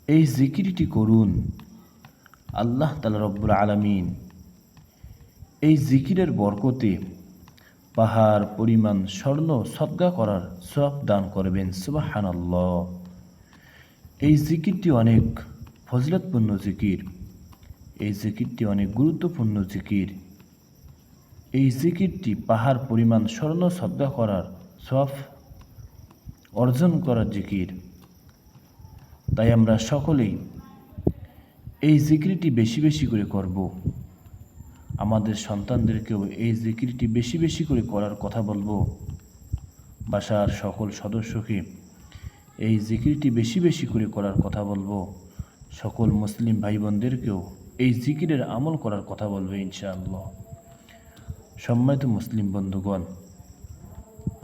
এই জিকিরটি করুন। আল্লাহ তাআলা রব্বুল আলামিন এই জিকিরের বরকতে পাহাড় পরিমাণ স্বর্ণ সদকা করার সওয়াব দান করবেন। সুবহানাল্লাহ। এই জিকিরটি অনেক ফজিলতপূর্ণ জিকির। এই জিকিরটি অনেক গুরুত্বপূর্ণ জিকির। এই জিকিরটি পাহাড় পরিমাণ স্বর্ণ সদকা করার সওয়াব অর্জন করার জিকির। তাই আমরা সকলেই এই জিকিরটি বেশি বেশি করে করব। আমাদের সন্তানদেরকেও এই জিকিরটি বেশি বেশি করে করার কথা বলবো। বাসার সকল সদস্যকে এই জিকিরটি বেশি বেশি করে করার কথা বলবো। সকল মুসলিম ভাই বোনদেরকেও এই জিকিরের আমল করার কথা বলবো ইনশাআল্লাহ। সম্মানিত মুসলিম বন্ধুগণ,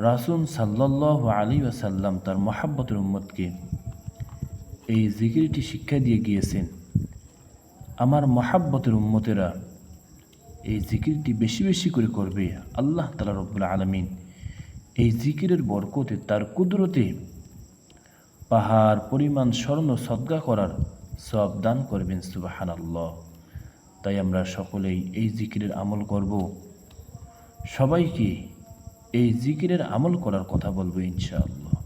রাসূল সাল্লাল্লাহু আলাইহি ওয়াসাল্লাম তার মহাব্বতের উম্মতকে এই জিকিরটি শিক্ষা দিয়ে গিয়েছেন। আমার মহাব্বতের উম্মতেরা এই জিকিরটি বেশি বেশি করে করবে। আল্লাহ তাআলা রব্বুল আলামিন এই জিকিরের বরকতে তার কুদরতে পাহাড় পরিমাণ স্বর্ণ সদকা করার সওয়াব দান করবেন। সুবহানাল্লাহ। তাই আমরা সকলেই এই জিকিরের আমল করব। সবাইকে এই জিকিরের আমল করার কথা বলবো ইনশাআল্লাহ।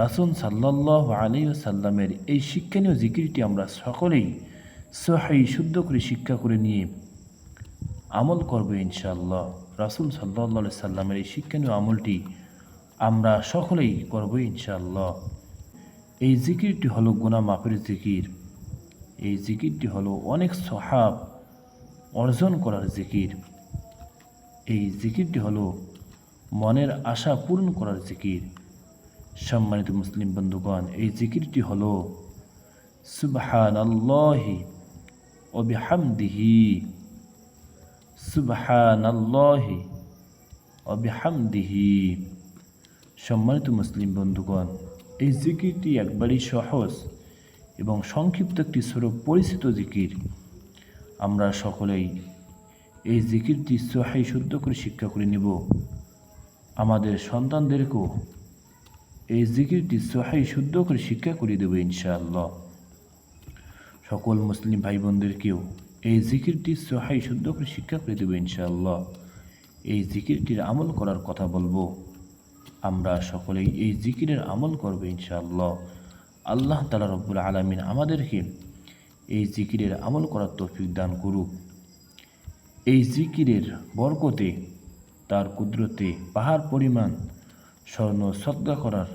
রাসূল সাল্লাল্লাহু আলাইহি ওয়াসাল্লামের এই শিক্ষণীয় জিকিরটি আমরা সকলেই সহিহ শুদ্ধ করে শিক্ষা করে নিয়ে আমল করব ইনশাআল্লাহ। রাসূল সাল্লাল্লাহু আলাইহি সাল্লামের এই শিক্ষণীয় আমলটি আমরা সকলেই করব ইনশাআল্লাহ। এই জিকিরটি হলো গুনাহ মাফের জিকির। এই জিকিরটি হলো অনেক সওয়াব অর্জন করার জিকির। এই জিকিরটি হলো মনের আশা পূরণ করার জিকির। সম্মানিত মুসলিম বন্ধুগণ, এই জিকিরটি হলো সুবহানাল্লাহি ওয়া বিহামদিহি, সুবহানাল্লাহি ওয়া বিহামদিহি। সম্মানিত মুসলিম বন্ধুগণ, এই জিকিরটি একবারই সহজ এবং সংক্ষিপ্ত একটি স্বরূপ পরিচিত জিকির। আমরা সকলেই এই জিকিরটি সহিহ শুদ্ধ করে শিক্ষা করে নেব। আমাদের সন্তানদেরকেও এই জিকিরটি সহিহ শুদ্ধ করে শিক্ষা করে দেব ইনশাআল্লাহ। সকল মুসলিম ভাই বোনদেরকেও এই জিকিরটি সহিহ শুদ্ধ করে শিক্ষা করে দেব ইনশাআল্লাহ। এই জিকিরটির আমল করার কথা বলবো। আমরা সকলেই এই জিকিরের আমল করব ইনশাআল্লাহ। আল্লাহ তাআলা রব্বুল আলামিন আমাদেরকে এই জিকিরের আমল করার তৌফিক দান করুক। এই জিকিরের বরকতে তার কুদরতে পাহাড় পরিমাণ স্বর্ণ সদকা করার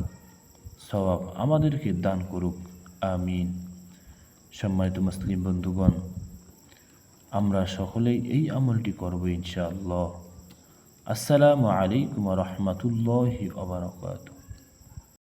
সওয়াব আমাদেরকে দান করুক। আমিন। সম্মানিত মুসলিম বন্ধুগণ, আমরা সকলেই এই আমলটি করব ইনশাআল্লাহ। আসসালামু আলাইকুম ওয়া রাহমাতুল্লাহি ওয়া বারাকাতুহু।